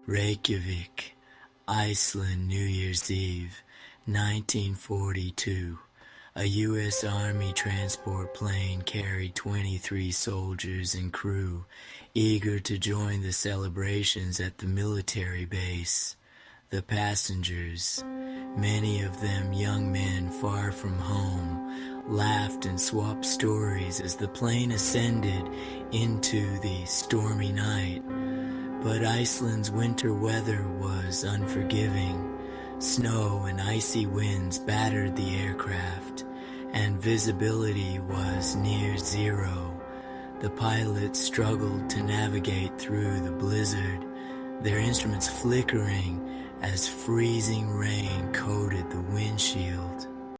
Reykjavik, Iceland, New Year's Eve, 1942. A U.S. Army transport plane carried 23 soldiers and crew, eager to join the celebrations at the military base. The passengers, many of them young men far from home, laughed and swapped stories as the plane ascended into the stormy night. But Iceland's winter weather was unforgiving. Snow and icy winds battered the aircraft, and visibility was near zero. The pilots struggled to navigate through the blizzard, their instruments flickering as freezing rain coated the windshield.